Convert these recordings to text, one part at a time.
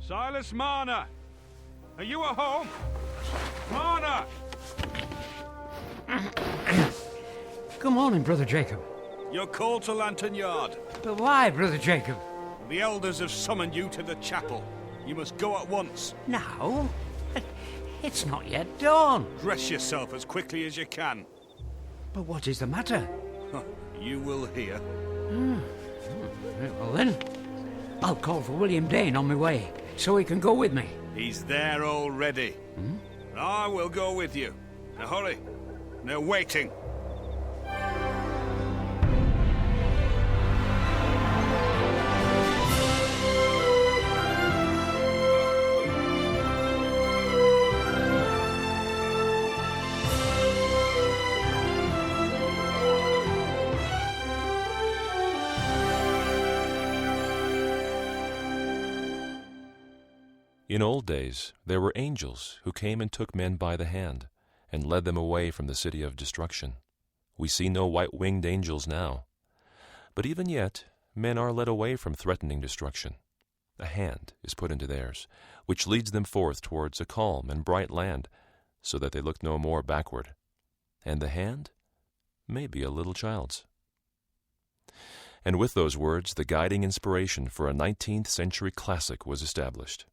Silas Marner! Are you at home? Marner! Good morning, Brother Jacob. You're called to Lantern Yard. But why, Brother Jacob? The elders have summoned you to the chapel. You must go at once. Now? It's not yet dawn. Dress yourself as quickly as you can. But what is the matter? You will hear. Well then, I'll call for William Dane on my way, so he can go with me. He's there already. I will go with you. Now hurry. They're waiting. In old days there were angels who came and took men by the hand, and led them away from the city of destruction. We see no white-winged angels now. But even yet, men are led away from threatening destruction. A hand is put into theirs, which leads them forth towards a calm and bright land, so that they look no more backward. And the hand may be a little child's. And with those words, the guiding inspiration for a 19th century classic was established.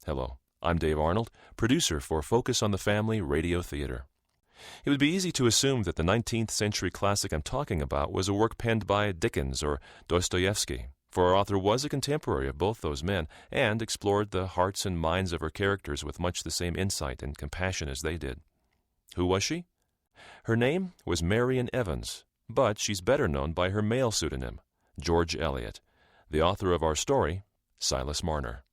Hello, I'm Dave Arnold, producer for Focus on the Family Radio Theater. It would be easy to assume that the 19th century classic I'm talking about was a work penned by Dickens or Dostoevsky, for our author was a contemporary of both those men and explored the hearts and minds of her characters with much the same insight and compassion as they did. Who was she? Her name was Marian Evans, but she's better known by her male pseudonym, George Eliot, the author of our story, Silas Marner.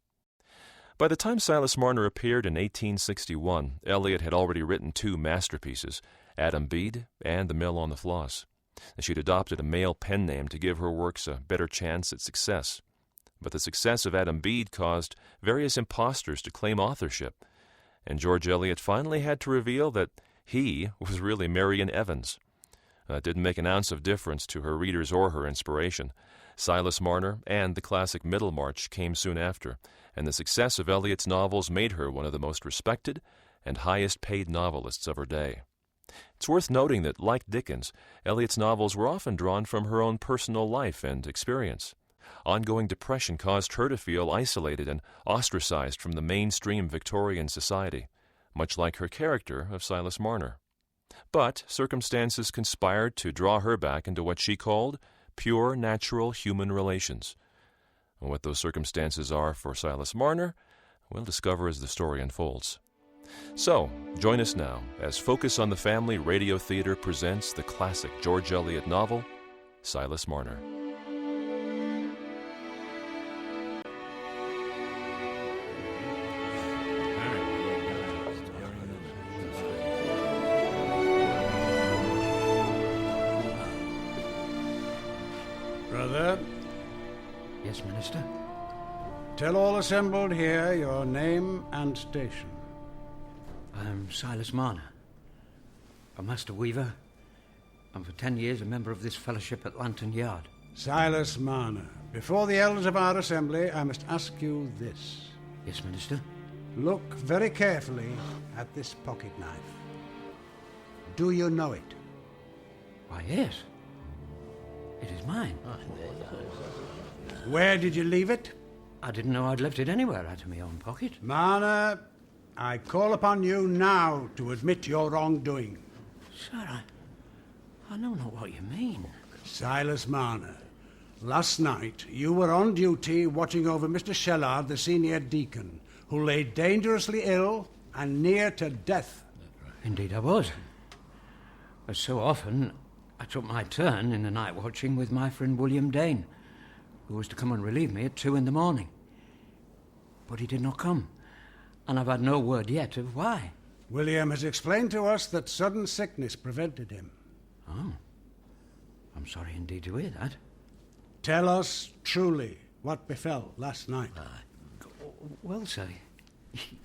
By the time Silas Marner appeared in 1861, Eliot had already written two masterpieces, Adam Bede and The Mill on the Floss. She'd adopted a male pen name to give her works a better chance at success. But the success of Adam Bede caused various impostors to claim authorship, and George Eliot finally had to reveal that he was really Marian Evans. It didn't make an ounce of difference to her readers or her inspiration. Silas Marner and the classic Middlemarch came soon after, and the success of Eliot's novels made her one of the most respected and highest-paid novelists of her day. It's worth noting that, like Dickens, Eliot's novels were often drawn from her own personal life and experience. Ongoing depression caused her to feel isolated and ostracized from the mainstream Victorian society, much like her character of Silas Marner. But circumstances conspired to draw her back into what she called pure, natural human relations. And what those circumstances are for Silas Marner, we'll discover as the story unfolds. So, join us now as Focus on the Family Radio Theater presents the classic George Eliot novel, Silas Marner. Brother? Yes, Minister? Tell all assembled here your name and station. I'm Silas Marner, a master weaver, and for 10 years a member of this fellowship at Lantern Yard. Silas Marner, before the elders of our assembly, I must ask you this. Yes, Minister? Look very carefully at this pocket knife. Do you know it? Why, yes. It is mine. Where did you leave it? I didn't know I'd left it anywhere out of my own pocket. Marner, I call upon you now to admit your wrongdoing. Sir, I know not what you mean. Silas Marner, last night you were on duty watching over Mr. Shellard, the senior deacon, who lay dangerously ill and near to death. Indeed I was. As so often, I took my turn in the night watching with my friend William Dane, who was to come and relieve me at 2 a.m. But he did not come, and I've had no word yet of why. William has explained to us that sudden sickness prevented him. Oh. I'm sorry indeed to hear that. Tell us truly what befell last night. Well, sir,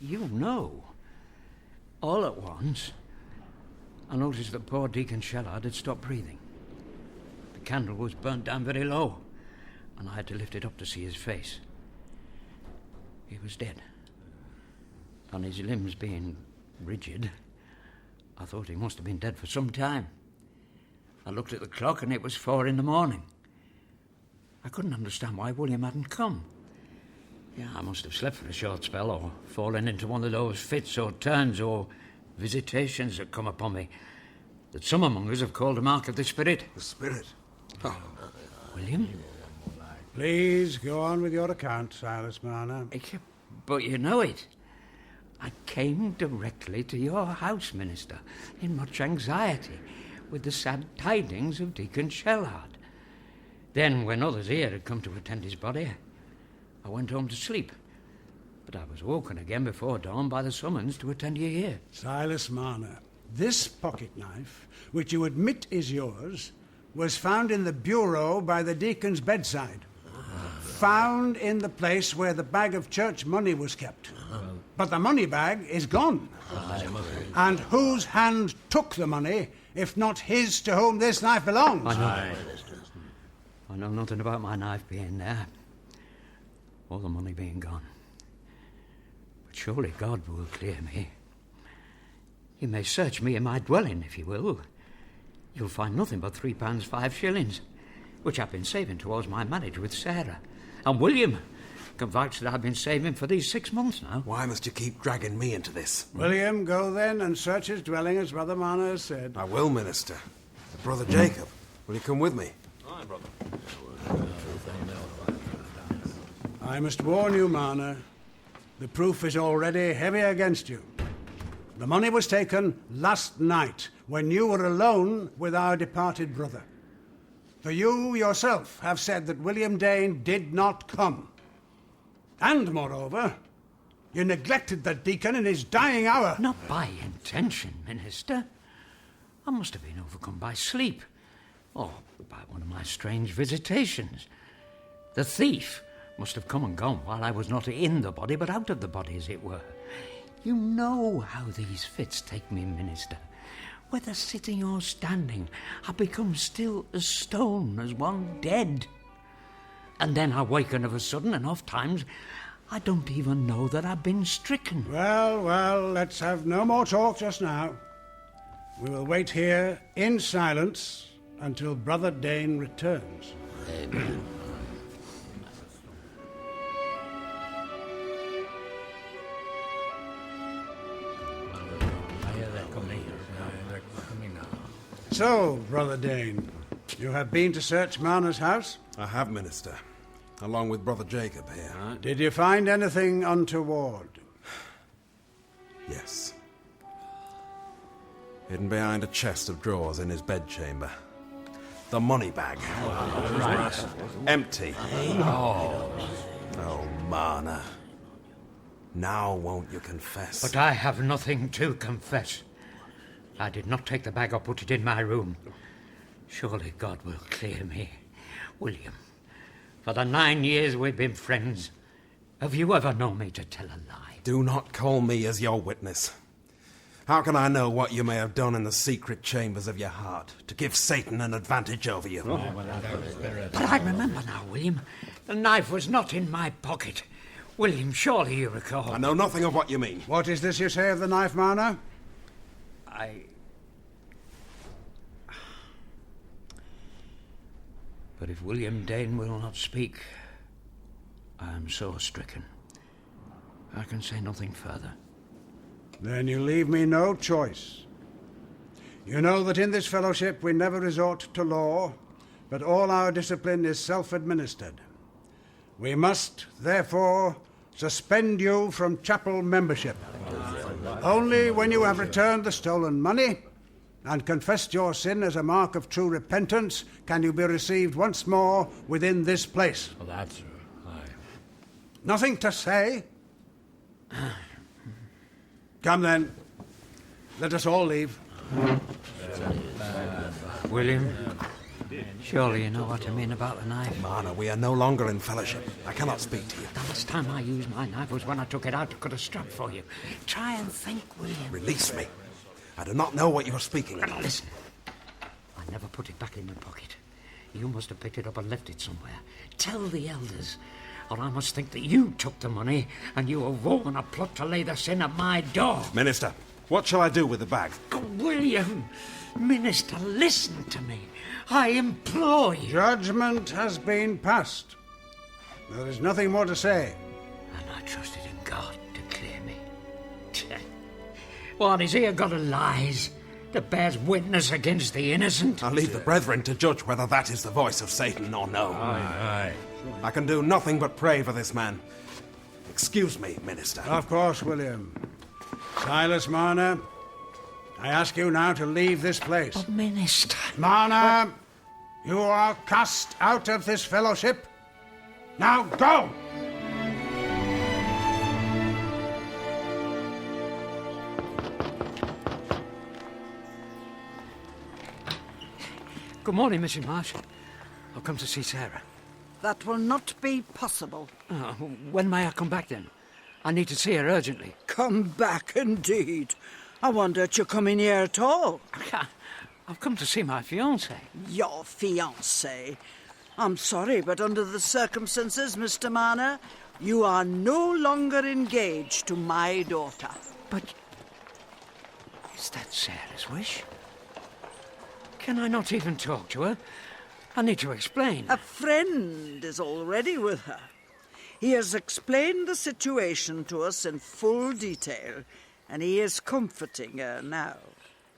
you know. All at once, I noticed that poor Deacon Shellard had stopped breathing. The candle was burnt down very low, and I had to lift it up to see his face. He was dead. On his limbs being rigid, I thought he must have been dead for some time. I looked at the clock and it was 4 a.m. I couldn't understand why William hadn't come. Yeah, I must have slept for a short spell or fallen into one of those fits or turns or visitations that come upon me that some among us have called a mark of the spirit. The spirit? Oh. William? Please go on with your account, Silas Marner. But you know it. I came directly to your house, Minister, in much anxiety, with the sad tidings of Deacon Shellard. Then, when others here had come to attend his body, I went home to sleep. But I was woken again before dawn by the summons to attend you here. Silas Marner, this pocket knife, which you admit is yours, was found in the bureau by the deacon's bedside. Found in the place where the bag of church money was kept. But the money bag is gone. And whose hand took the money, if not his to whom this knife belongs? I know nothing about my knife being there, or the money being gone. But surely God will clear me. You may search me in my dwelling, if you will. You'll find nothing but £3 5 which I've been saving towards my marriage with Sarah. And William can vouch that I've been saving for these 6 months now. Why must you keep dragging me into this? William, go then and search his dwelling as Brother Marner has said. I will, Minister. Brother Jacob, will you come with me? Aye, brother. I must warn you, Marner, the proof is already heavy against you. The money was taken last night when you were alone with our departed brother. For you yourself have said that William Dane did not come. And, moreover, you neglected the deacon in his dying hour. Not by intention, Minister. I must have been overcome by sleep, or by one of my strange visitations. The thief must have come and gone while I was not in the body, but out of the body, as it were. You know how these fits take me, Minister. Whether sitting or standing, I become still as stone as one dead. And then I waken of a sudden, and oft times I don't even know that I've been stricken. Well, let's have no more talk just now. We will wait here in silence until Brother Dane returns. Amen. So, Brother Dane, you have been to search Marner's house? I have, Minister, along with Brother Jacob here. Did you find anything untoward? Yes. Hidden behind a chest of drawers in his bedchamber. The money bag. Right. Empty. Oh, Marner. Now won't you confess? But I have nothing to confess. I did not take the bag or put it in my room. Surely God will clear me. William, for the 9 years we've been friends, have you ever known me to tell a lie? Do not call me as your witness. How can I know what you may have done in the secret chambers of your heart to give Satan an advantage over you? But I remember now, William. The knife was not in my pocket. William, surely you recall. I know nothing of what you mean. What is this you say of the knife, Marner? But if William Dane will not speak, I am so stricken. I can say nothing further. Then you leave me no choice. You know that in this fellowship we never resort to law, but all our discipline is self-administered. We must, therefore, suspend you from chapel membership. Only when you have returned the stolen money and confessed your sin as a mark of true repentance can you be received once more within this place. Well, that's aye. Nothing to say? Come then. Let us all leave. William, surely you know what I mean about the knife. Marner, we are no longer in fellowship. I cannot speak to you. The last time I used my knife was when I took it out to cut a strap for you. Try and think, William. Release me. I do not know what you are speaking of. Listen. I never put it back in my pocket. You must have picked it up and left it somewhere. Tell the elders. or I must think that you took the money and you have woven a plot to lay the sin at my door. Minister, what shall I do with the bag? Oh, William, Minister, listen to me. I implore you. Judgment has been passed. There is nothing more to say. And I trusted in God to clear me. What, is he a god of lies that bears witness against the innocent? I'll leave the brethren to judge whether that is the voice of Satan or no. Aye. I can do nothing but pray for this man. Excuse me, Minister. Of course, William. Silas Marner, I ask you now to leave this place. But, Minister... Marner, you are cast out of this fellowship. Now go! Good morning, Mrs. Marsh. I've come to see Sarah. That will not be possible. When may I come back, then? I need to see her urgently. Come back, indeed. I wonder at you coming here at all. I've come to see my fiancée. Your fiancée. I'm sorry, but under the circumstances, Mr. Marner, you are no longer engaged to my daughter. But is that Sarah's wish? Can I not even talk to her? I need to explain. A friend is already with her. He has explained the situation to us in full detail, and he is comforting her now.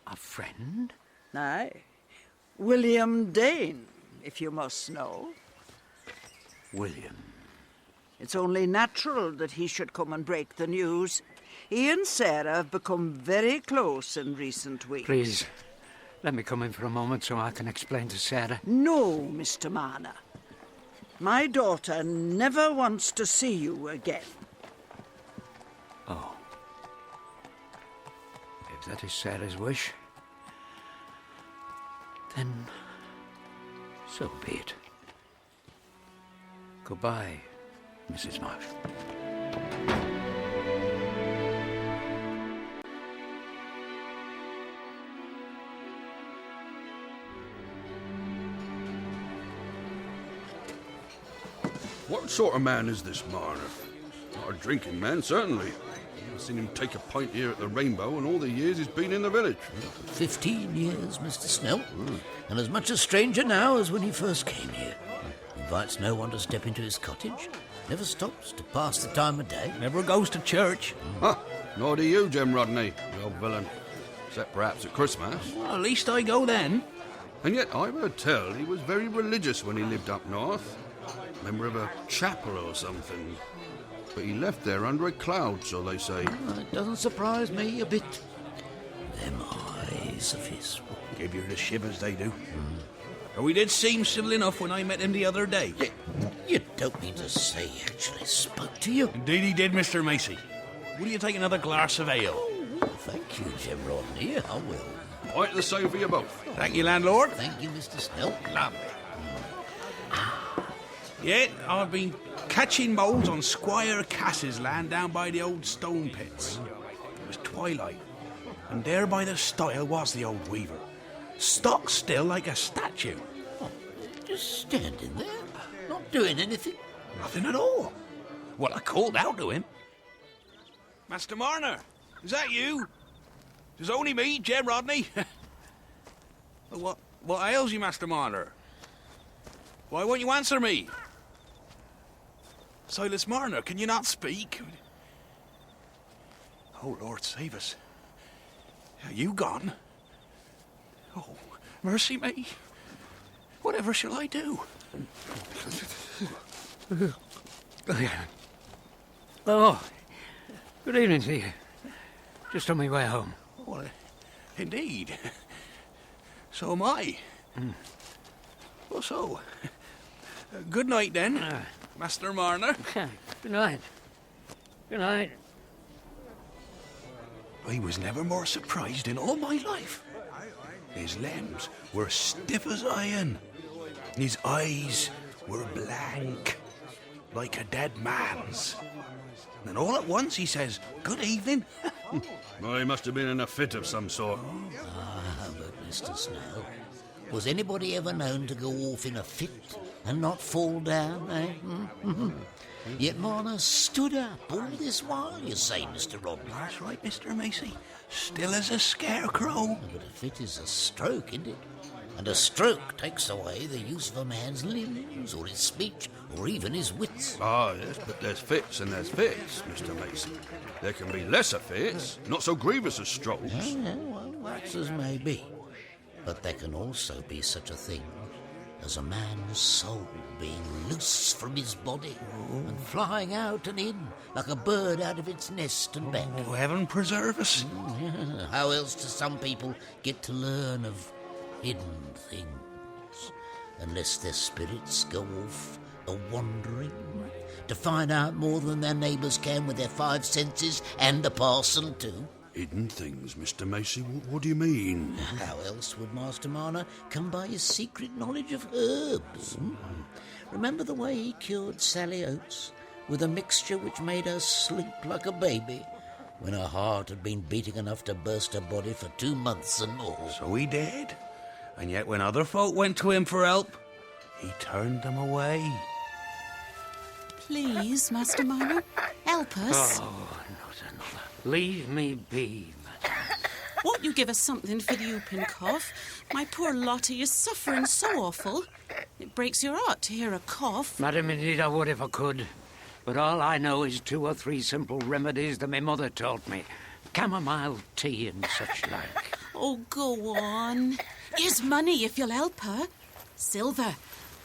A friend? Aye. William Dane, if you must know. William. It's only natural that he should come and break the news. He and Sarah have become very close in recent weeks. Please, let me come in for a moment so I can explain to Sarah. No, Mr. Marner. My daughter never wants to see you again. Oh. If that is Sarah's wish, then so be it. Goodbye, Mrs. Marsh. What sort of man is this Marner? Not a drinking man, certainly. I've seen him take a pint here at the Rainbow in all the years he's been in the village. 15 years, Mr. Snell, and as much a stranger now as when he first came here. Invites no one to step into his cottage, never stops to pass the time of day. Never goes to church. Huh, nor do you, Jim Rodney, the old villain. Except perhaps at Christmas. Well, at least I go then. And yet I've heard tell he was very religious when he lived up north. Member of a chapel or something. But he left there under a cloud, so they say. It doesn't surprise me a bit. Them eyes of his. Give you the shivers, they do. Oh, he did seem civil enough when I met him the other day. You don't mean to say he actually spoke to you? Indeed he did, Mr. Macy. Will you take another glass of ale? Oh, thank you, Jim Rodney. I will. Quite the same for you both. Thank you, landlord. Thank you, Mr. Snell. Lovely. Yeah, I've been catching moles on Squire Cass's land down by the old stone pits. It was twilight, and there by the stile was the old weaver, stock still like a statue. Oh, just standing there, not doing anything. Nothing at all. Well, I called out to him. Master Marner, is that you? It's only me, Jem Rodney. What ails you, Master Marner? Why won't you answer me? Silas Marner, can you not speak? Oh, Lord, save us. Are you gone? Oh, mercy me. Whatever shall I do? Oh, good evening to you. Just on my way home. Well, indeed. So am I. Well, so. Good night, then, Master Marner. Good night. Good night. I was never more surprised in all my life. His limbs were stiff as iron. His eyes were blank, like a dead man's. And all at once he says, "Good evening." Well, he must have been in a fit of some sort. But Mr. Snell, was anybody ever known to go off in a fit and not fall down, eh? Yet Marner stood up all this while, you say, Mr. Rodney. That's right, Mr. Macy. Still as a scarecrow. But a fit is a stroke, isn't it? And a stroke takes away the use of a man's limbs, or his speech, or even his wits. Ah, yes, but there's fits and there's fits, Mr. Mason. There can be lesser fits, not so grievous as strokes. Yeah, well, that's as may be. But there can also be such a thing as a man's soul being loose from his body and flying out and in like a bird out of its nest and back. Oh, heaven preserve us. How else do some people get to learn of hidden things unless their spirits go off a-wandering to find out more than their neighbours can with their 5 senses and the parson too? Hidden things, Mr. Macy? What do you mean? How else would Master Marner come by his secret knowledge of herbs? Remember the way he cured Sally Oates with a mixture which made her sleep like a baby when her heart had been beating enough to burst her body for 2 months and more? So he did. And yet when other folk went to him for help, he turned them away. Please, Master Marner, help us. Oh, not another. Leave me be, madam. Won't you give us something for the whooping cough? My poor Lottie is suffering so awful. It breaks your heart to hear a cough. Madam, indeed I would if I could. But all I know is 2 or 3 simple remedies that my mother taught me. Chamomile tea and such like. Oh, go on. Here's money if you'll help her. Silver.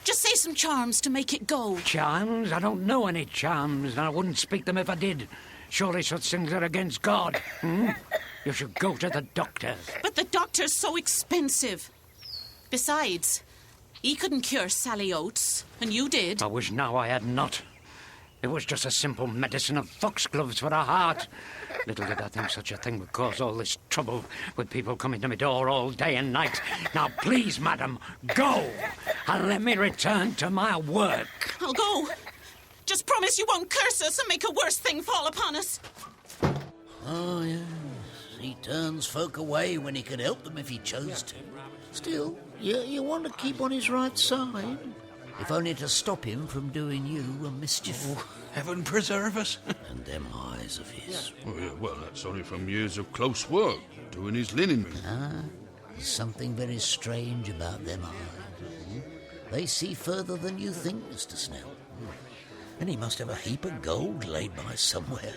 Just say some charms to make it go. Charms? I don't know any charms, and I wouldn't speak them if I did. Surely such things are against God. You should go to the doctor. But the doctor's so expensive. Besides, he couldn't cure Sally Oates, and you did. I wish now I had not. It was just a simple medicine of foxgloves for a heart. Little did I think such a thing would cause all this trouble with people coming to my door all day and night. Now, please, madam, go, and let me return to my work. I'll go. Just promise you won't curse us and make a worse thing fall upon us. Oh, yes. He turns folk away when he could help them if he chose to. Still, you want to keep on his right side, if only to stop him from doing you a mischief. Oh, heaven preserve us. And them eyes of his. Oh, yeah, well, that's only from years of close work, doing his linen. There's something very strange about them eyes. They see further than you think, Mr. Snell. And he must have a heap of gold laid by somewhere.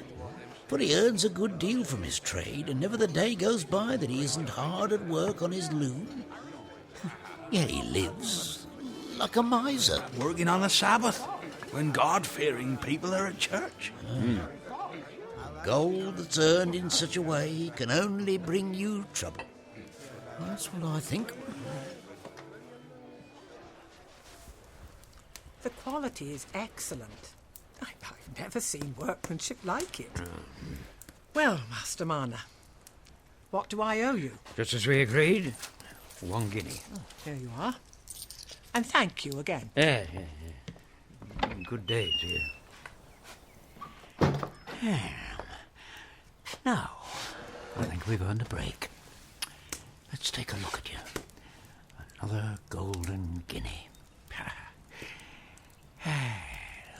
For he earns a good deal from his trade, and never the day goes by that he isn't hard at work on his loom. Yet he lives like a miser. Working on a Sabbath, when God-fearing people are at church. Gold that's earned in such a way can only bring you trouble. That's what I think. The quality is excellent. I've never seen workmanship like it. Well, Master Marner, what do I owe you? Just as we agreed, 1 guinea. Oh, here you are. And thank you again. Yeah. Good day to you. Now, I think we've earned a break. Let's take a look at you. Another golden guinea.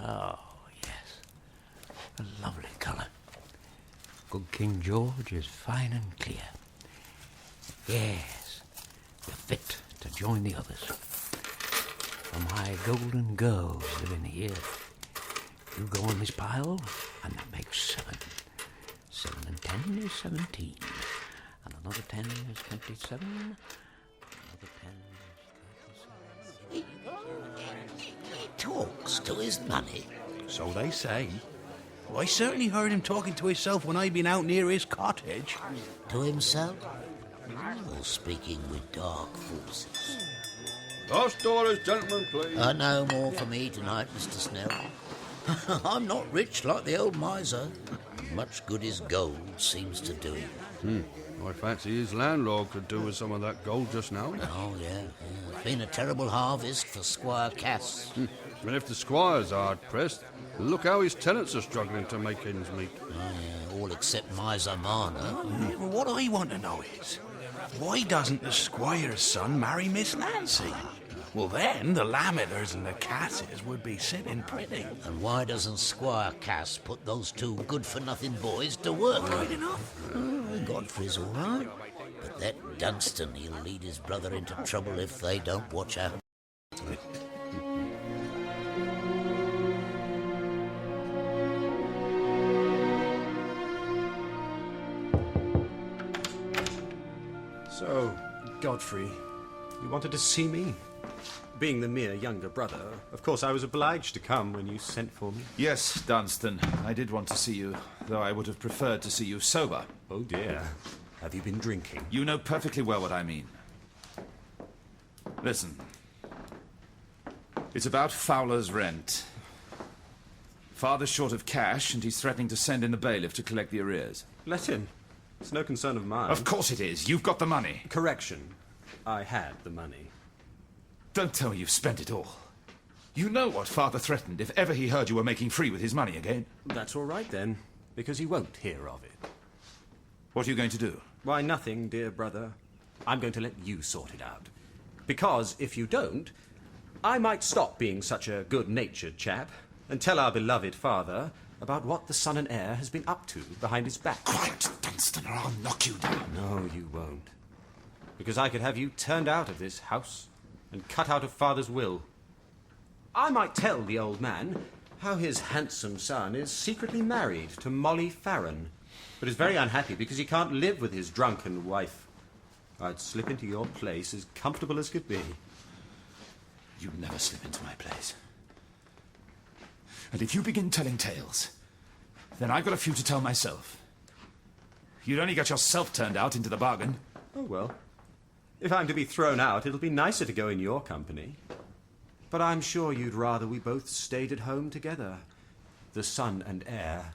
Oh, yes. A lovely colour. Good King George is fine and clear. Yes, you're fit to join the others. For my golden girls living here. You go on this pile, and that makes 7. 7 and 10 is 17. And another 10 is 27. Another 10 is 37. He talks to his money. So they say. Well, I certainly heard him talking to himself when I'd been out near his cottage. To himself? Or speaking with dark forces? Last orders, gentlemen, please. No more for me tonight, Mr. Snell. I'm not rich like the old miser. Much good his gold seems to do him. I fancy his landlord could do with some of that gold just now. Oh, yeah. It's been a terrible harvest for Squire Cass. And if the squire's hard-pressed, look how his tenants are struggling to make ends meet. Oh, yeah, all except Miser Marner. Well, what I want to know is, why doesn't the squire's son marry Miss Nancy? Well, then the Lammeters and the Casses would be sitting pretty. And why doesn't Squire Cass put those two good-for-nothing boys to work? Right enough. Godfrey's all right. But that Dunstan, he'll lead his brother into trouble if they don't watch out. So, Godfrey, you wanted to see me? Being the mere younger brother, of course I was obliged to come when you sent for me. Yes, Dunstan, I did want to see you, though I would have preferred to see you sober. Oh dear. Have you been drinking? You know perfectly well what I mean. Listen. It's about Fowler's rent. Father's short of cash, and he's threatening to send in the bailiff to collect the arrears. Let him. It's no concern of mine. Of course it is. You've got the money. Correction. I had the money. Don't tell me you've spent it all. You know what Father threatened if ever he heard you were making free with his money again. That's all right then, because he won't hear of it. What are you going to do? Why, nothing, dear brother. I'm going to let you sort it out. Because if you don't, I might stop being such a good-natured chap and tell our beloved father about what the son and heir has been up to behind his back. Quiet, Dunstan, or I'll knock you down. No, you won't. Because I could have you turned out of this house and cut out of father's will. I might tell the old man how his handsome son is secretly married to Molly Farron, but is very unhappy because he can't live with his drunken wife. I'd slip into your place as comfortable as could be. You'd never slip into my place. And if you begin telling tales, then I've got a few to tell myself. You'd only get yourself turned out into the bargain. Oh, well. If I'm to be thrown out, it'll be nicer to go in your company. But I'm sure you'd rather we both stayed at home together. The son and heir,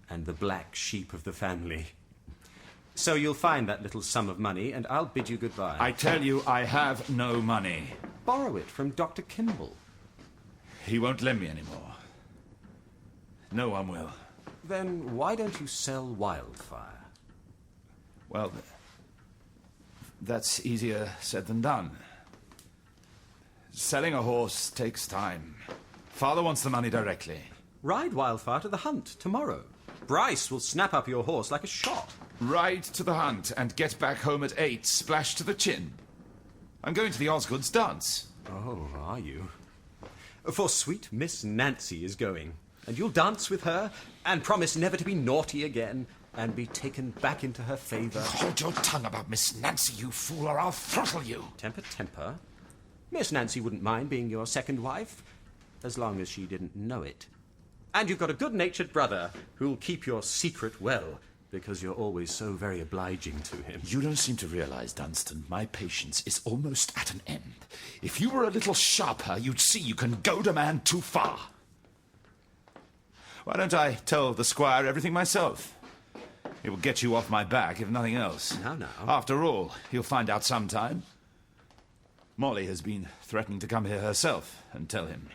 and the black sheep of the family. So you'll find that little sum of money, and I'll bid you goodbye. I tell you, I have no money. Borrow it from Dr. Kimball. He won't lend me any more. No one will. Then why don't you sell Wildfire? Well, that's easier said than done. Selling a horse takes time. Father wants the money directly. Ride Wildfire to the hunt tomorrow. Bryce will snap up your horse like a shot. Ride to the hunt and get back home at 8, splash to the chin. I'm going to the Osgoods dance. Oh, are you? For sweet Miss Nancy is going, and you'll dance with her and promise never to be naughty again and be taken back into her favour. Hold your tongue about Miss Nancy, you fool, or I'll throttle you. Temper, temper. Miss Nancy wouldn't mind being your second wife, as long as she didn't know it. And you've got a good-natured brother who'll keep your secret well, because you're always so very obliging to him. You don't seem to realize, Dunstan, my patience is almost at an end. If you were a little sharper, you'd see you can goad a man too far. Why don't I tell the squire everything myself? It will get you off my back, if nothing else. Now. After all, he'll find out sometime. Molly has been threatening to come here herself and tell him.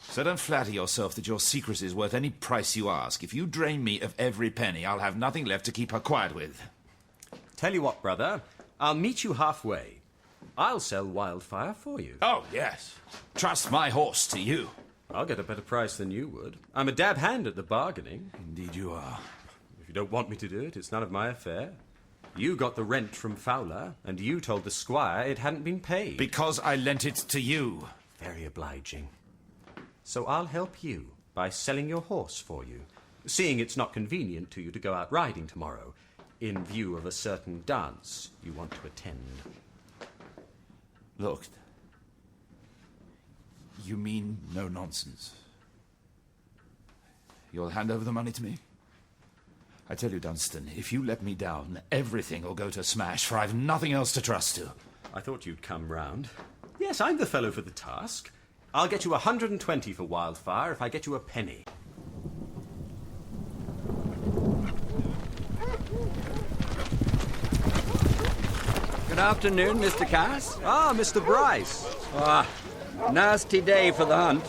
So don't flatter yourself that your secret is worth any price you ask. If you drain me of every penny, I'll have nothing left to keep her quiet with. Tell you what, brother, I'll meet you halfway. I'll sell Wildfire for you. Oh, yes. Trust my horse to you. I'll get a better price than you would. I'm a dab hand at the bargaining. Indeed you are. If you don't want me to do it, it's none of my affair. You got the rent from Fowler, and you told the squire it hadn't been paid. Because I lent it to you. Very obliging. So I'll help you by selling your horse for you, seeing it's not convenient to you to go out riding tomorrow, in view of a certain dance you want to attend. Look, you mean no nonsense. You'll hand over the money to me? I tell you, Dunstan, if you let me down, everything will go to smash, for I've nothing else to trust to. I thought you'd come round. Yes, I'm the fellow for the task. I'll get you 120 for Wildfire if I get you a penny. Good afternoon, Mr. Cass. Ah, Mr. Bryce. Nasty day for the hunt.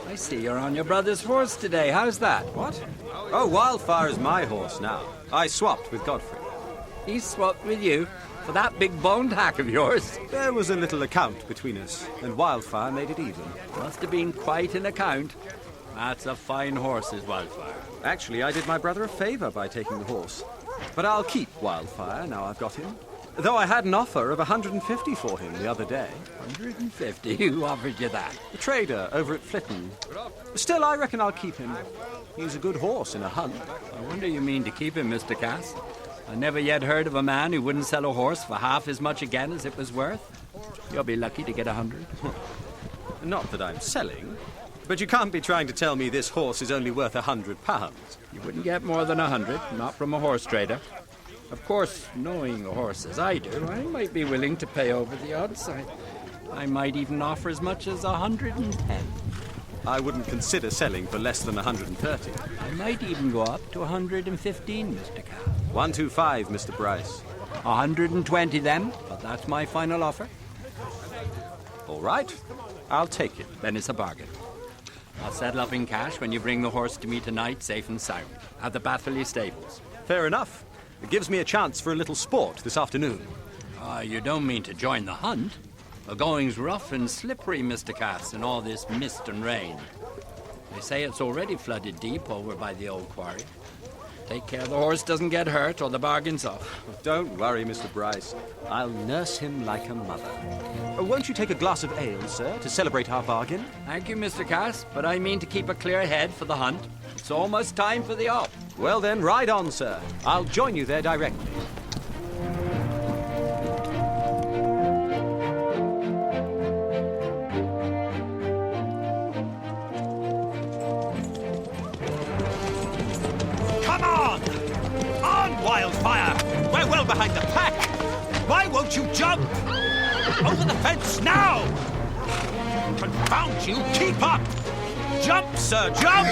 I see you're on your brother's horse today. How's that? What? Oh, Wildfire is my horse now. I swapped with Godfrey. He swapped with you? for that big boned hack of yours. There was a little account between us, and Wildfire made it even. Must have been quite an account. That's a fine horse, is Wildfire. Actually, I did my brother a favour by taking the horse. But I'll keep Wildfire now I've got him. Though I had an offer of 150 for him the other day. 150? Who offered you that? The trader over at Flitton. Still, I reckon I'll keep him. He's a good horse in a hunt. I wonder you mean to keep him, Mr. Cass. I never yet heard of a man who wouldn't sell a horse for half as much again as it was worth. You'll be lucky to get 100. Not that I'm selling, but you can't be trying to tell me this horse is only worth £100. You wouldn't get more than 100, not from a horse trader. Of course, knowing a horse as I do, I might be willing to pay over the odds. I might even offer as much as 110. I wouldn't consider selling for less than 130. I might even go up to 115, Mr. Cass. 125, Mr. Bryce. 120 then, but that's my final offer. All right, I'll take it. Then it's a bargain. I'll settle up in cash when you bring the horse to me tonight, safe and sound, at the Batherley stables. Fair enough. It gives me a chance for a little sport this afternoon. You don't mean to join the hunt? The going's rough and slippery, Mr. Cass, in all this mist and rain. They say it's already flooded deep over by the old quarry. Take care the horse doesn't get hurt or the bargain's off. Don't worry, Mr. Bryce. I'll nurse him like a mother. Won't you take a glass of ale, sir, to celebrate our bargain? Thank you, Mr. Cass, but I mean to keep a clear head for the hunt. It's almost time for the op. Well then, ride on, sir. I'll join you there directly. Come on! On, Wildfire! We're well behind the pack! Why won't you jump? Over the fence now! Confound you, keep up! Jump, sir, jump!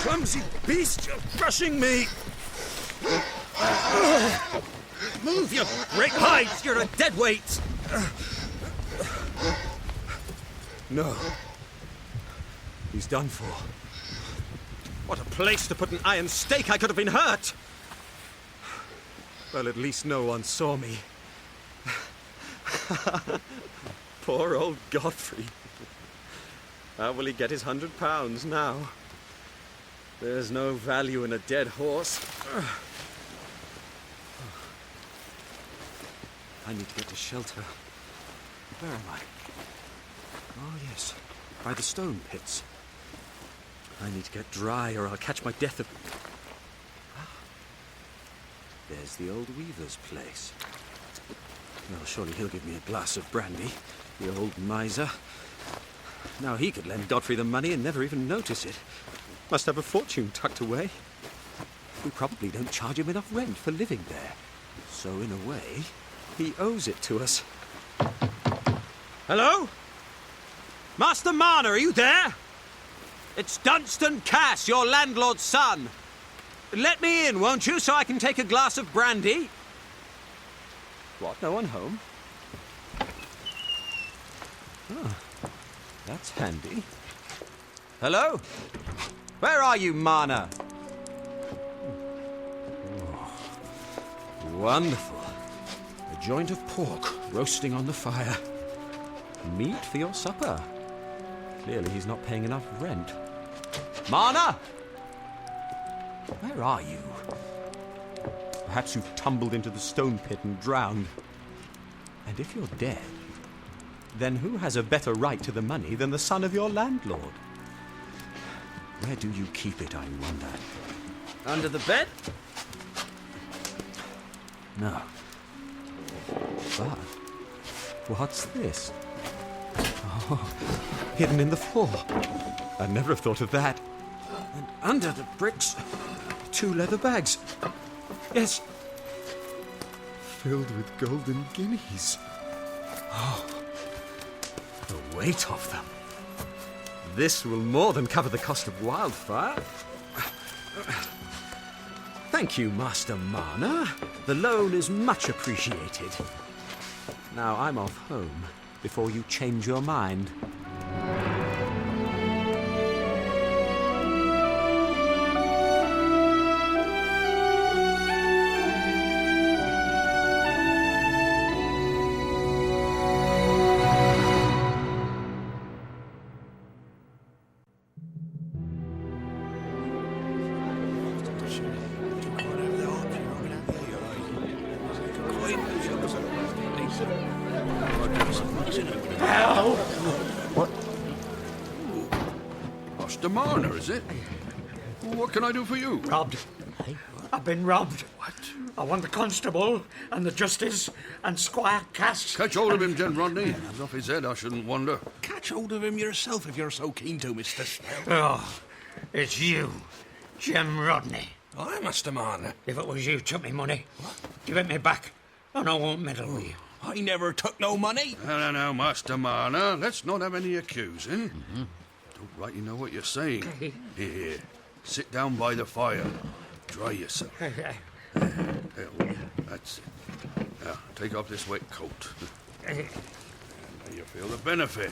Clumsy beast, you're crushing me! Move, you great hides! You're a dead weight! No. He's done for. What a place to put an iron stake! I could have been hurt! Well, at least no one saw me. Poor old Godfrey. How will he get his £100 now? There's no value in a dead horse. I need to get to shelter. Where am I? Oh, yes. By the stone pits. I need to get dry or I'll catch my death of... There's the old weaver's place. Well, surely he'll give me a glass of brandy, the old miser. Now he could lend Godfrey the money and never even notice it. Must have a fortune tucked away. We probably don't charge him enough rent for living there. So, in a way, he owes it to us. Hello? Master Marner, are you there? It's Dunstan Cass, your landlord's son. Let me in, won't you, so I can take a glass of brandy? What, no one home? Oh, that's handy. Hello? Where are you, Marner? Oh, wonderful. A joint of pork roasting on the fire. Meat for your supper. Clearly he's not paying enough rent. Marner! Where are you? Perhaps you've tumbled into the stone pit and drowned. And if you're dead, then who has a better right to the money than the son of your landlord? Where do you keep it, I wonder? Under the bed? No. But what's this? Oh, hidden in the floor. I'd never have thought of that. And under the bricks, 2 leather bags. Yes. Filled with golden guineas. Oh, the weight of them. This will more than cover the cost of Wildfire. Thank you, Master Marner. The loan is much appreciated. Now I'm off home before you change your mind. Help! What? Master Marner, is it? What can I do for you? Robbed. I've been robbed. What? I want the constable and the justice and Squire Cass. Catch hold of him, Jen Rodney. He's off his head, I shouldn't wonder. Catch hold of him yourself if you're so keen to, Mr. Snell. Oh, it's you, Jem Rodney. Aye, Master Marner. If it was you took me money, give it me back, and I won't meddle with you. I never took no money. No, Master Marner. Let's not have any accusing. Don't rightly know what you're saying. Here, sit down by the fire. Dry yourself. That's it. Now, take off this wet coat. Now you feel the benefit.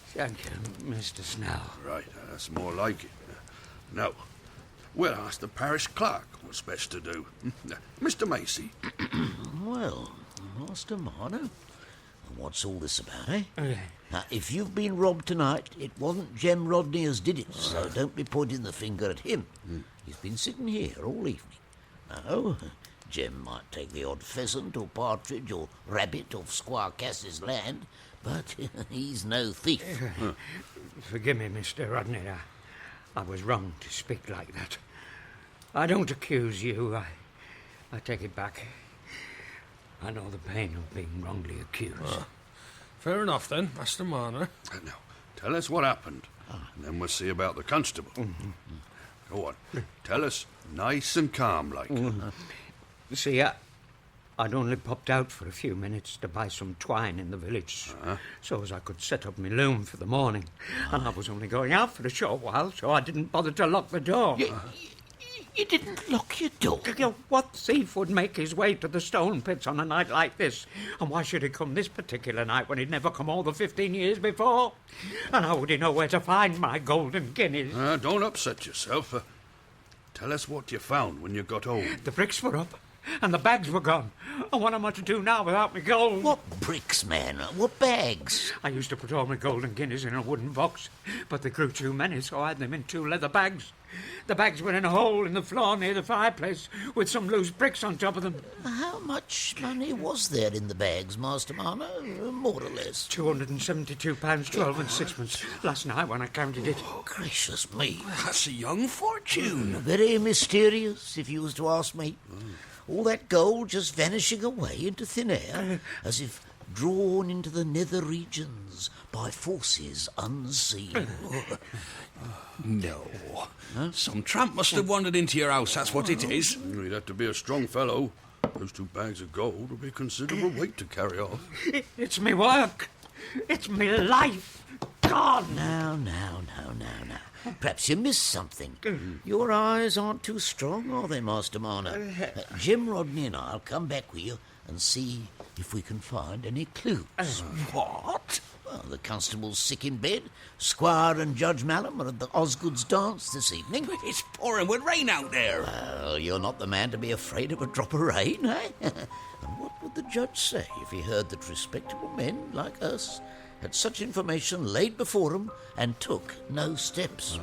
Thank you, Mr. Snell. Right, that's more like it. Now, we'll ask the parish clerk what's best to do. Mr. Macy. Well, Master Marner, what's all this about, eh? Now, if you've been robbed tonight, it wasn't Jem Rodney as did it, so don't be pointing the finger at him. He's been sitting here all evening. Now, Jem might take the odd pheasant or partridge or rabbit off Squire Cass's land, but he's no thief. Forgive me, Mr. Rodney. I was wrong to speak like that. I don't accuse you. I take it back. I know the pain of being wrongly accused. Fair enough then, Master Marner. Now, tell us what happened, and then we'll see about the constable. Go on. Tell us nice and calm like. See, I'd only popped out for a few minutes to buy some twine in the village, so as I could set up my loom for the morning. And I was only going out for a short while, so I didn't bother to lock the door. You didn't lock your door? What thief would make his way to the stone pits on a night like this? And why should he come this particular night when he'd never come all the 15 years before? And how would he know where to find my golden guineas? Don't upset yourself. Tell us what you found when you got home. The bricks were up, and the bags were gone. And what am I to do now without my gold? What bricks, man? What bags? I used to put all my golden guineas in a wooden box, but they grew too many, so I had them in 2 leather bags. The bags were in a hole in the floor near the fireplace, with some loose bricks on top of them. How much money was there in the bags, Master Marner? More or less. £272.12 and sixpence last night when I counted it. Oh, gracious me. That's a young fortune. Very mysterious, if you was to ask me. All that gold just vanishing away into thin air, as if drawn into the nether regions by forces unseen. No. Some tramp must have wandered into your house, that's what it is. You'd have to be a strong fellow. Those 2 bags of gold would be considerable weight to carry off. It's me work. It's me life. Gone. Now. Perhaps you missed something. Your eyes aren't too strong, are they, Master Marner? Jem Rodney and I'll come back with you and see if we can find any clues. What? Well, the constable's sick in bed. Squire and Judge Mallam are at the Osgood's dance this evening. It's pouring with rain out there. Well, you're not the man to be afraid of a drop of rain, eh? And what would the judge say if he heard that respectable men like us had such information laid before them and took no steps?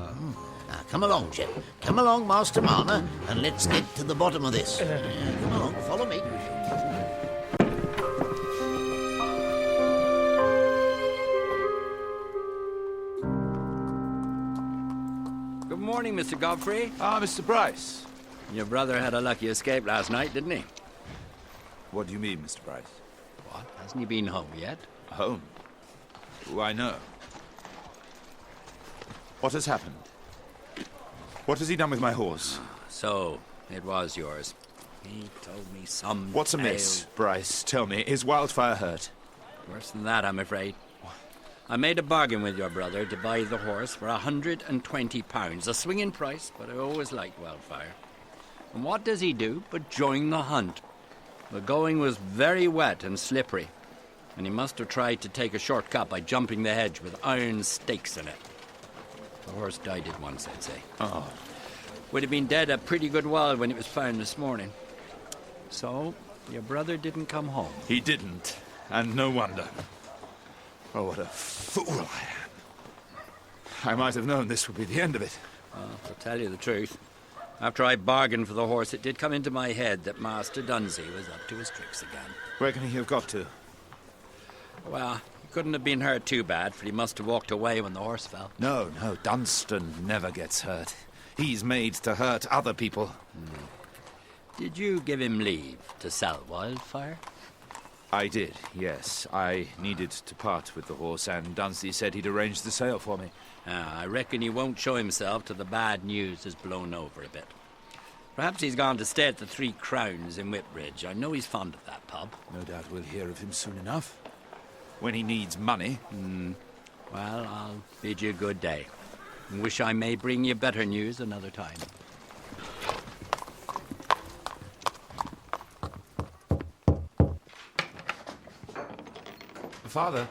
Now, come along, Jem. Come along, Master Marner, and let's get to the bottom of this. Come along, follow me. Good morning, Mr. Godfrey. Mr. Bryce. Your brother had a lucky escape last night, didn't he? What do you mean, Mr. Bryce? What? Hasn't he been home yet? Home? Why, no. What has happened? What has he done with my horse? So, it was yours. He told me some What's amiss, Bryce? Tell me, is Wildfire hurt? Worse than that, I'm afraid. I made a bargain with your brother to buy the horse for £120, a swinging price, but I always liked Wildfire. And what does he do but join the hunt? The going was very wet and slippery, and he must have tried to take a shortcut by jumping the hedge with iron stakes in it. The horse died at once, I'd say. Oh. Would have been dead a pretty good while when it was found this morning. So, your brother didn't come home. He didn't, and no wonder. Oh, what a fool I am. I might have known this would be the end of it. Well, to tell you the truth, After I bargained for the horse, it did come into my head that Master Dunsey was up to his tricks again. Where can he have got to? Well, he couldn't have been hurt too bad, for he must have walked away when the horse fell. No, Dunstan never gets hurt. He's made to hurt other people. Did you give him leave to sell Wildfire? I did, yes. I needed to part with the horse, and Dunsey said he'd arranged the sale for me. I reckon he won't show himself till the bad news has blown over a bit. Perhaps he's gone to stay at the 3 Crowns in Whitbridge. I know he's fond of that pub. No doubt we'll hear of him soon enough. When he needs money. Well, I'll bid you good day. Wish I may bring you better news another time. Father,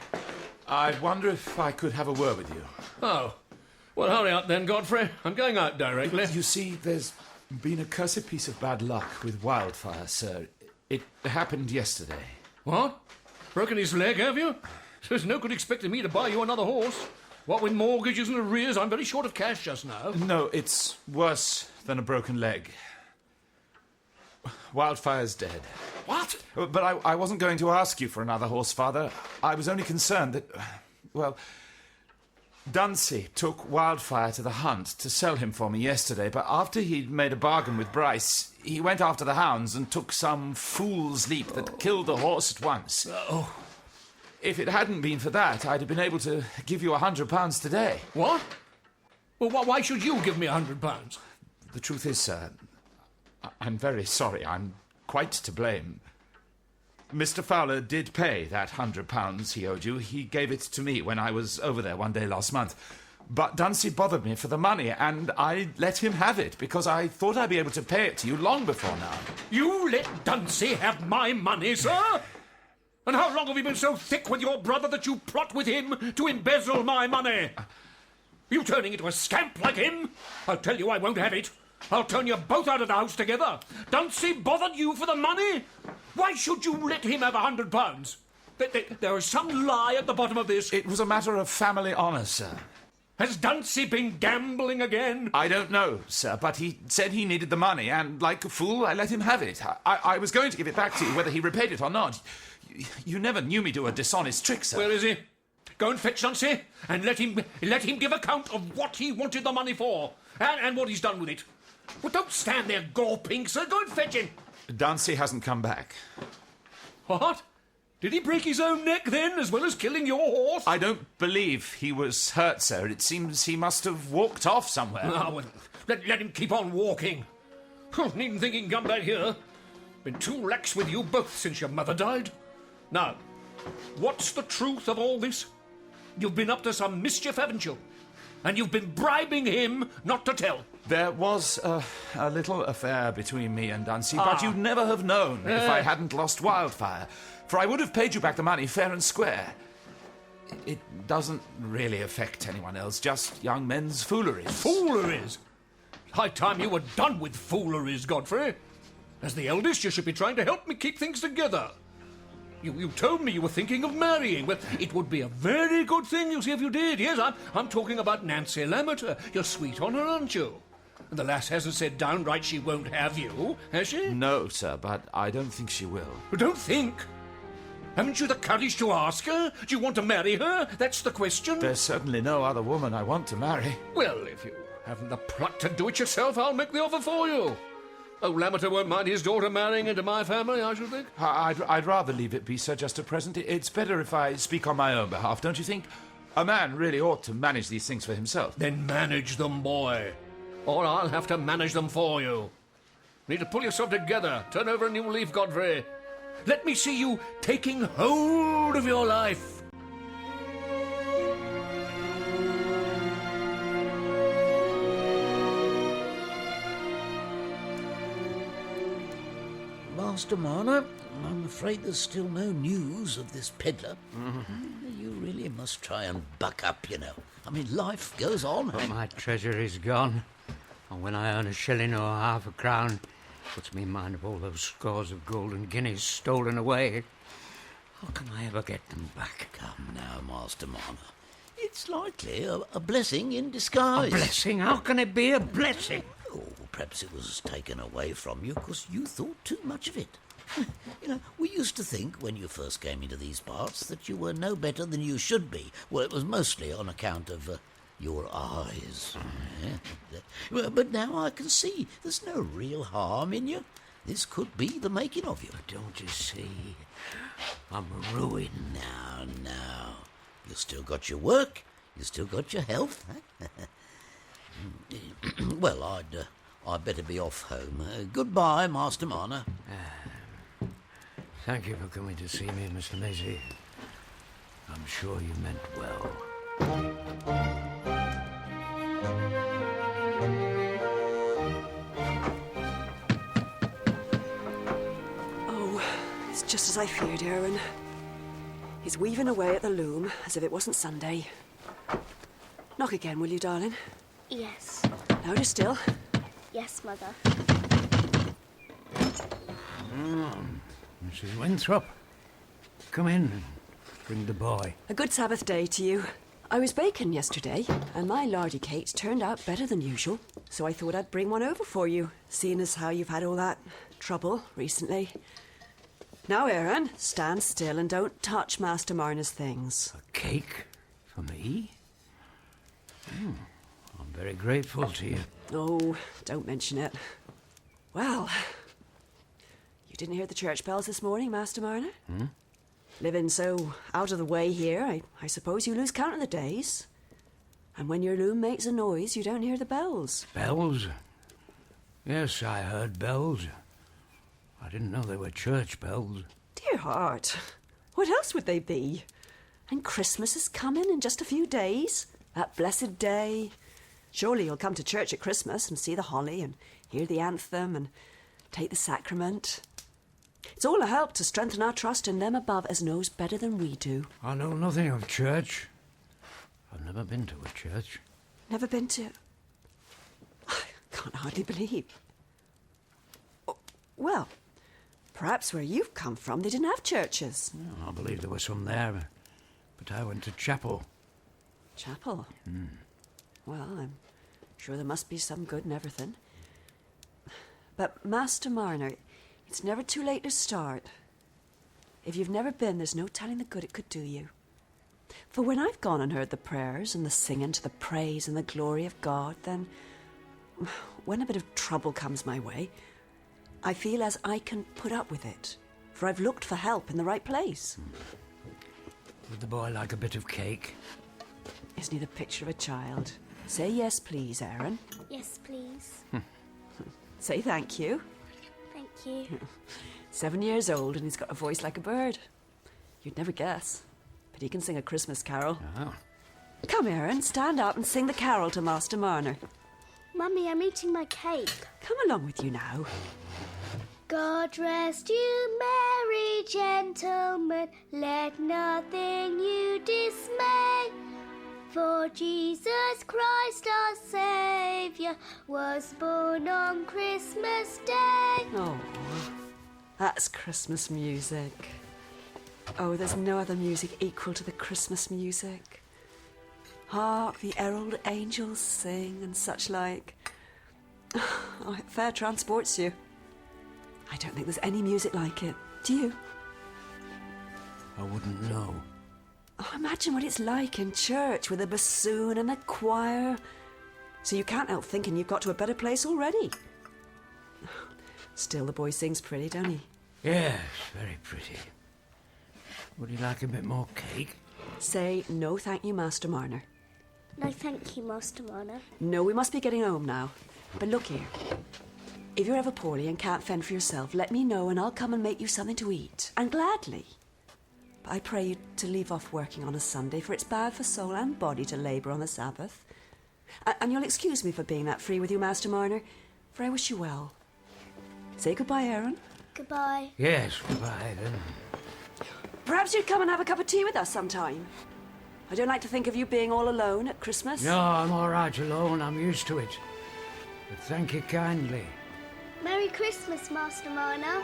I wonder if I could have a word with you. Oh. Well, hurry up then, Godfrey. I'm going out directly. You see, there's been a cursed piece of bad luck with Wildfire, sir. It happened yesterday. What? Broken his leg, have you? There's no good expecting me to buy you another horse. What with mortgages and arrears, I'm very short of cash just now. No, it's worse than a broken leg. Wildfire's dead. What? But I wasn't going to ask you for another horse, Father. I was only concerned that, well, Dunsey took Wildfire to the hunt to sell him for me yesterday, but after he'd made a bargain with Bryce, he went after the hounds and took some fool's leap that killed the horse at once. Oh. If it hadn't been for that, I'd have been able to give you £100 today. What? Well, why should you give me £100? The truth is, sir, I'm very sorry. I'm quite to blame. Mr. Fowler did pay that £100 he owed you. He gave it to me when I was over there one day last month. But Dunsey bothered me for the money, and I let him have it because I thought I'd be able to pay it to you long before now. You let Dunsey have my money, sir? And how long have you been so thick with your brother that you plot with him to embezzle my money? You turning into a scamp like him? I'll tell you I won't have it. I'll turn you both out of the house together. Dunsey bothered you for the money? Why should you let him have £100? There is some lie at the bottom of this. It was a matter of family honour, sir. Has Dunsey been gambling again? I don't know, sir, but he said he needed the money, and like a fool, I let him have it. I was going to give it back to you, whether he repaid it or not. You never knew me do a dishonest trick, sir. Where is he? Go and fetch Dunsey, and let him give account of what he wanted the money for, and what he's done with it. Well, don't stand there gawping, sir. Go and fetch him. Dunsey hasn't come back. What? Did he break his own neck then, as well as killing your horse? I don't believe he was hurt, sir. It seems he must have walked off somewhere. Ah, well, let him keep on walking. Needn't think he can come back here. Been too lax with you both since your mother died. Now, what's the truth of all this? You've been up to some mischief, haven't you? And you've been bribing him not to tell. There was a little affair between me and Dunsey, but you'd never have known if I hadn't lost Wildfire, for I would have paid you back the money fair and square. It doesn't really affect anyone else, just young men's fooleries. Fooleries? High time you were done with fooleries, Godfrey. As the eldest, you should be trying to help me keep things together. You told me you were thinking of marrying. Well, it would be a very good thing, you see, if you did. Yes, I'm talking about Nancy Lammerter. You're sweet on her, aren't you? And the lass hasn't said downright she won't have you, has she? No, sir, but I don't think she will. But don't think. Haven't you the courage to ask her? Do you want to marry her? That's the question. There's certainly no other woman I want to marry. Well, if you haven't the pluck to do it yourself, I'll make the offer for you. Oh, Lammerter won't mind his daughter marrying into my family, I should think. I'd rather leave it be, sir, just at present. It's better if I speak on my own behalf, don't you think? A man really ought to manage these things for himself. Then manage them, boy. Or I'll have to manage them for you. Need to pull yourself together. Turn over a new leaf, Godfrey. Let me see you taking hold of your life. Master Marner, I'm afraid there's still no news of this peddler. You really must try and buck up, you know. I mean, life goes on. But my treasure is gone. And when I earn a shilling or half a crown, puts me in mind of all those scores of golden guineas stolen away. How can I ever get them back? Come now, Master Marner. It's likely a blessing in disguise. A blessing? How can it be a blessing? Oh, perhaps it was taken away from you because you thought too much of it. You know, we used to think when you first came into these parts that you were no better than you should be. Well, it was mostly on account of your eyes. But now I can see there's no real harm in you. This could be the making of you. But don't you see? I'm ruined. Now. You still got your work. You still got your health. Well, I'd better be off home. Goodbye, Master Marner. Thank you for coming to see me, Mr. Macy. I'm sure you meant well. Oh, it's just as I feared, Aaron. He's weaving away at the loom as if it wasn't Sunday. Knock again, will you, darling? Yes. Louder still. Yes, Mother. Mrs. Winthrop, come in and bring the boy. A good Sabbath day to you. I was baking yesterday, and my lardy cakes turned out better than usual, so I thought I'd bring one over for you, seeing as how you've had all that trouble recently. Now, Aaron, stand still and don't touch Master Marner's things. A cake for me? I'm very grateful to you. Oh, don't mention it. Well, you didn't hear the church bells this morning, Master Marner? Living so out of the way here, I suppose you lose count of the days. And when your loom makes a noise, you don't hear the bells. Bells? Yes, I heard bells. I didn't know they were church bells. Dear heart, what else would they be? And Christmas is coming in just a few days. That blessed day. Surely you'll come to church at Christmas and see the holly and hear the anthem and take the sacrament. It's all a help to strengthen our trust in them above as knows better than we do. I know nothing of church. I've never been to a church. Never been to... I can't hardly believe. Oh, well, perhaps where you've come from they didn't have churches. I believe there were some there, but I went to chapel. Chapel? Well, I'm sure there must be some good in everything. But, Master Marner, it's never too late to start. If you've never been, there's no telling the good it could do you. For when I've gone and heard the prayers and the singing to the praise and the glory of God, then when a bit of trouble comes my way, I feel as I can put up with it, for I've looked for help in the right place. Would the boy like a bit of cake? Isn't he the picture of a child? Say yes, please, Aaron. Yes, please. Say thank you. Thank you. 7 years old and he's got a voice like a bird. You'd never guess. But he can sing a Christmas carol. Oh. Come, Aaron, stand up and sing the carol to Master Marner. Mummy, I'm eating my cake. Come along with you now. God rest you, merry gentlemen, let nothing you dismay. For Jesus Christ our Saviour was born on Christmas Day. Oh, that's Christmas music. Oh, there's no other music equal to the Christmas music. Hark, the herald angels sing and such like. Oh, it fair transports you. I don't think there's any music like it. Do you? I wouldn't know. Oh, imagine what it's like in church with a bassoon and a choir. So you can't help thinking you've got to a better place already. Still, the boy sings pretty, don't he? Yes, very pretty. Would you like a bit more cake? Say, no thank you, Master Marner. No, thank you, Master Marner. No, we must be getting home now. But look here. If you're ever poorly and can't fend for yourself, let me know and I'll come and make you something to eat. And gladly. But I pray you to leave off working on a Sunday, for it's bad for soul and body to labour on the Sabbath. And you'll excuse me for being that free with you, Master Marner, for I wish you well. Say goodbye, Aaron. Goodbye. Yes, goodbye then. Perhaps you'd come and have a cup of tea with us sometime. I don't like to think of you being all alone at Christmas. No, I'm all right alone. I'm used to it. But thank you kindly. Merry Christmas, Master Marner.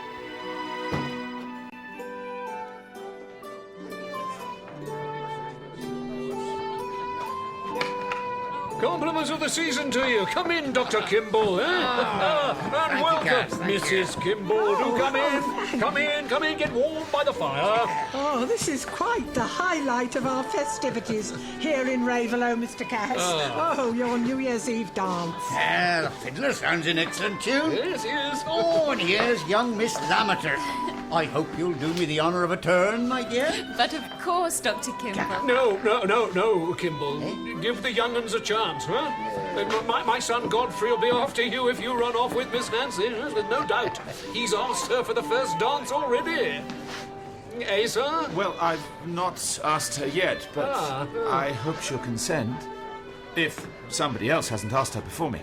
Compliments of the season to you. Come in, Dr. Kimball, eh? And welcome, Mrs. Kimball. Do come in. Come in, get warm by the fire. Oh, this is quite the highlight of our festivities here in Ravelow, Mr. Cass. Oh, your New Year's Eve dance. The fiddler sounds an excellent tune. Yes. Oh, and here's young Miss Lammeter. I hope you'll do me the honour of a turn, my dear. But of course, Dr. Kimball. No, Kimball. Give the young'uns a chance, huh? My son Godfrey will be after you if you run off with Miss Nancy. There's no doubt. He's asked her for the first dance already. Eh, sir? Well, I've not asked her yet, but I hope she'll consent. If somebody else hasn't asked her before me.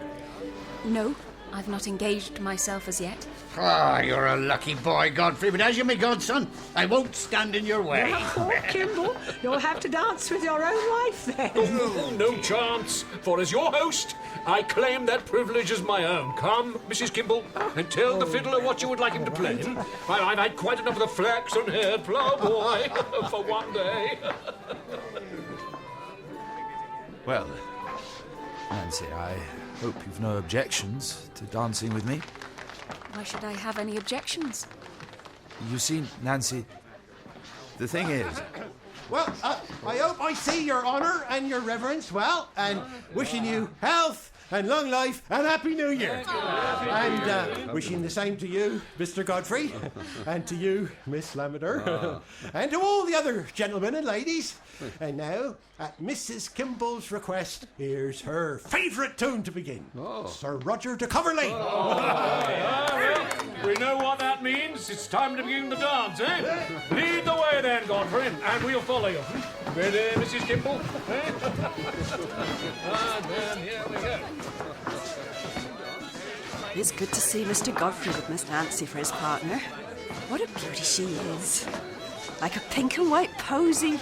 No, I've not engaged myself as yet. You're a lucky boy, Godfrey, but as you're my godson, I won't stand in your way. Poor Kimball, you'll have to dance with your own wife then. Oh, no chance. For as your host, I claim that privilege as my own. Come, Mrs. Kimball, and tell the fiddler what you would like him to play. I've had quite enough of the flaxen-haired ploughboy for one day. Well, Nancy, I hope you've no objections to dancing with me. Why should I have any objections? You see, Nancy, the thing is... Well, I hope I see your honour and your reverence well, and wishing you health and long life and Happy New Year. And wishing the same to you, Mr. Godfrey, and to you, Miss Lammeter, and to all the other gentlemen and ladies. And now, at Mrs. Kimball's request, here's her favourite tune to begin. Sir Roger de Coverley. We know what that means. It's time to begin the dance, eh? Lead the way then, Godfrey, and we'll follow you. Ready, Mrs. Kimball? And then here we go. It's good to see Mr. Godfrey with Miss Nancy for his partner. What a beauty she is. Like a pink and white posy.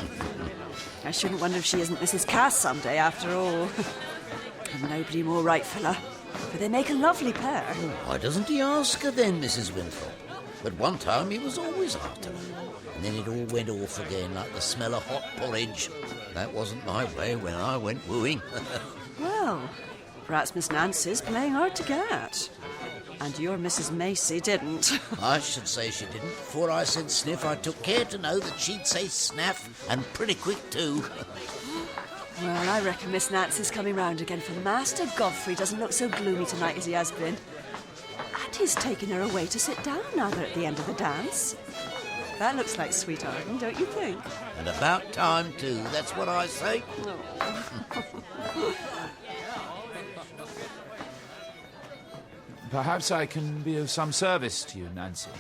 I shouldn't wonder if she isn't Mrs. Cass someday, after all. And nobody more right for her. But they make a lovely pair. Why doesn't he ask her then, Mrs. Winthrop? At one time he was always after her. And then it all went off again like the smell of hot porridge. That wasn't my way when I went wooing. Well, perhaps Miss Nancy's playing hard to get. And your Mrs. Macy didn't. I should say she didn't. Before I said sniff, I took care to know that she'd say snaff, and pretty quick too. Well, I reckon Miss Nancy's coming round again, for Master Godfrey doesn't look so gloomy tonight as he has been. And he's taken her away to sit down now they're at the end of the dance. That looks like sweethearting, don't you think? And about time too, that's what I say. Perhaps I can be of some service to you, Nancy.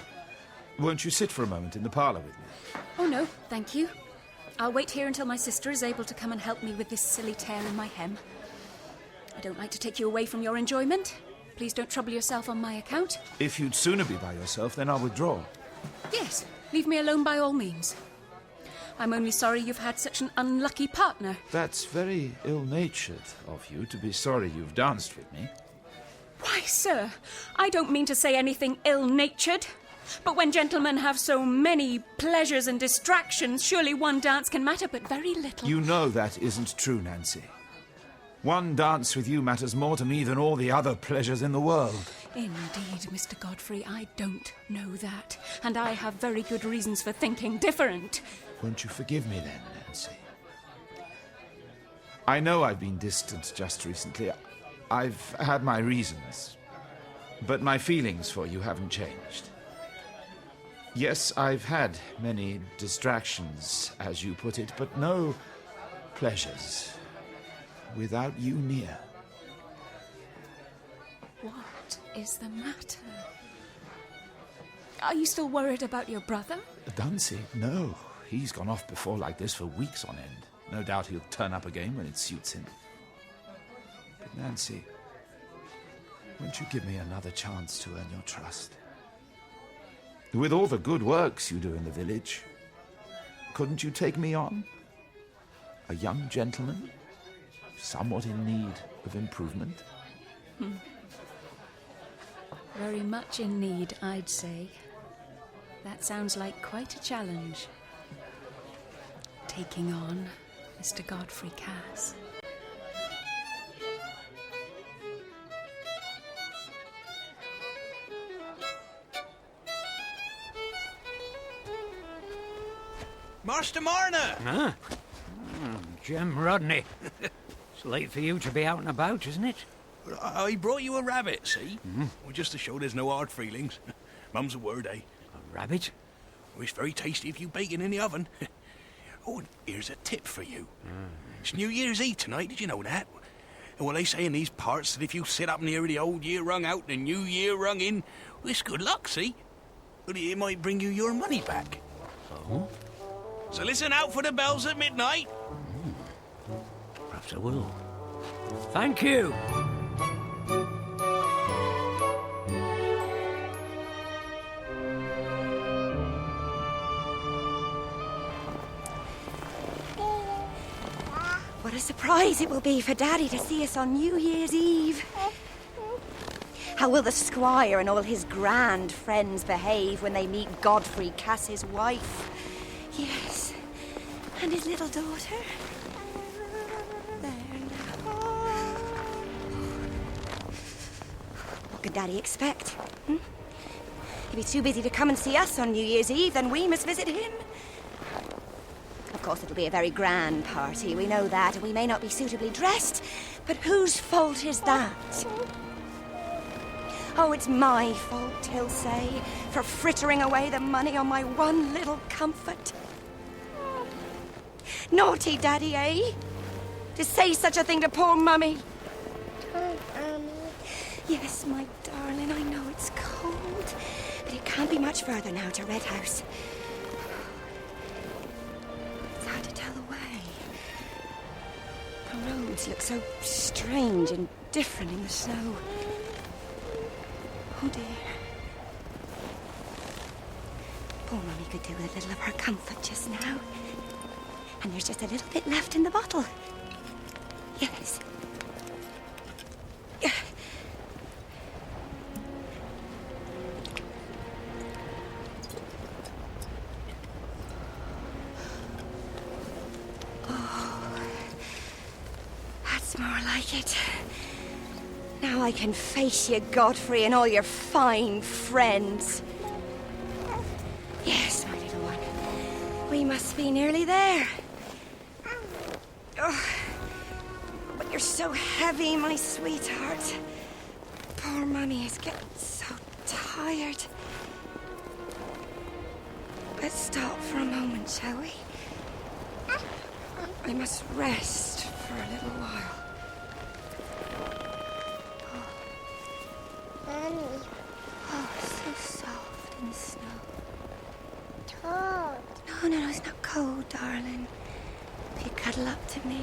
Won't you sit for a moment in the parlour with me? Oh, no, thank you. I'll wait here until my sister is able to come and help me with this silly tear in my hem. I don't like to take you away from your enjoyment. Please don't trouble yourself on my account. If you'd sooner be by yourself, then I'll withdraw. Yes, leave me alone by all means. I'm only sorry you've had such an unlucky partner. That's very ill-natured of you to be sorry you've danced with me. Why, sir, I don't mean to say anything ill-natured. But when gentlemen have so many pleasures and distractions, surely one dance can matter but very little. You know that isn't true, Nancy. One dance with you matters more to me than all the other pleasures in the world. Indeed, Mr. Godfrey, I don't know that. And I have very good reasons for thinking different. Won't you forgive me then, Nancy? I know I've been distant just recently. I've had my reasons. But my feelings for you haven't changed. Yes, I've had many distractions, as you put it, but no pleasures without you near. What is the matter? Are you still worried about your brother? Nancy, no. He's gone off before like this for weeks on end. No doubt he'll turn up again when it suits him. But Nancy, won't you give me another chance to earn your trust? With all the good works you do in the village, couldn't you take me on? A young gentleman, somewhat in need of improvement? Very much in need, I'd say. That sounds like quite a challenge. Taking on Mr. Godfrey Cass. Master Marner! Huh? Jem Rodney. It's late for you to be out and about, isn't it? I brought you a rabbit, see? Well, just to show there's no hard feelings. Mum's a word, eh? A rabbit? Well, it's very tasty if you bake it in the oven. Oh, and here's a tip for you. It's New Year's Eve tonight, did you know that? And well, they say in these parts that if you sit up near the old year rung out and the new year rung in, well, it's good luck, see? But it might bring you your money back. Oh? So listen out for the bells at midnight. Perhaps I will. Thank you. What a surprise it will be for Daddy to see us on New Year's Eve. How will the Squire and all his grand friends behave when they meet Godfrey, Cass's wife? Yes, and his little daughter. There now. What could Daddy expect? If he's too busy to come and see us on New Year's Eve, then we must visit him. Of course, it'll be a very grand party, we know that, and we may not be suitably dressed, but whose fault is that? Oh, it's my fault, he'll say, for frittering away the money on my one little comfort. Naughty Daddy, eh? To say such a thing to poor Mummy. Yes, my darling, I know it's cold, but it can't be much further now to Red House. It's hard to tell the way. The roads look so strange and different in the snow. Oh dear. Poor Mummy could do with a little of her comfort just now. And there's just a little bit left in the bottle. Yes. Oh, that's more like it. Now I can face you, Godfrey, and all your fine friends. Yes, my little one. We must be nearly there. Oh, but you're so heavy, my sweetheart. Poor Mummy is getting so tired. Let's stop for a moment, shall we? I must rest for a little while. Mommy. Oh, so soft in the snow. Cold. No, it's not cold, darling. If you cuddle up to me.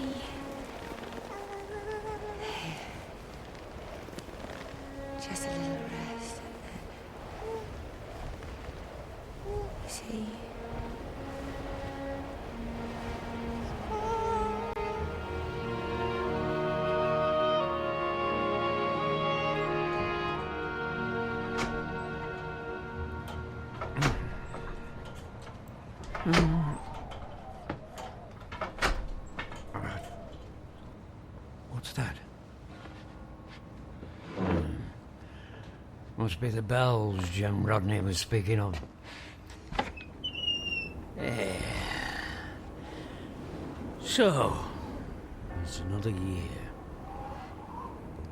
There. Just a little rest. You see? What's that? Must be the bells Jem Rodney was speaking of. Yeah. So, it's another year.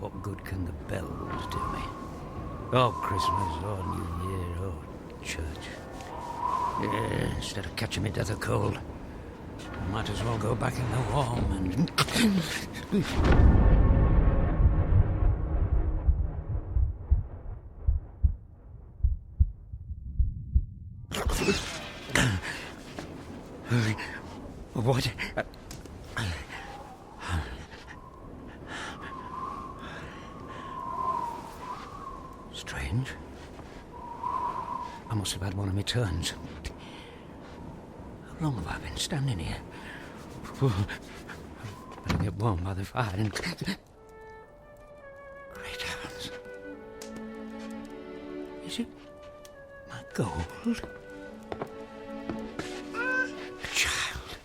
What good can the bells do me? Oh, Christmas, oh, New Year, oh, church. Yeah, instead of catching me death of cold, I might as well go back in the warm and... What? Strange. I must have had one of my turns. How long have I been standing here? Better get warm by the fire and... Great heavens. Is it my gold? A child.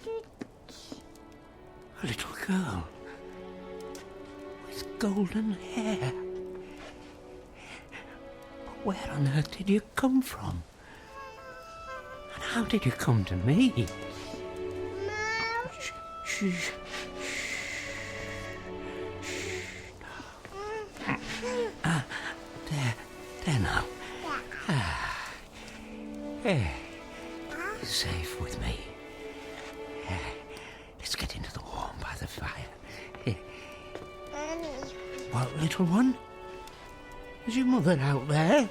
A little girl. With golden hair. Where on earth did you come from? And how did you come to me? Shh. There now. Safe with me. Let's get into the warm by the fire. What, little one? Is your mother out there?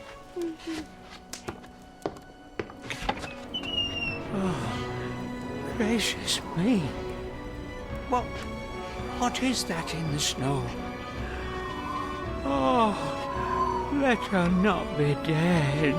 Oh, gracious me. What is that in the snow? Oh, let her not be dead.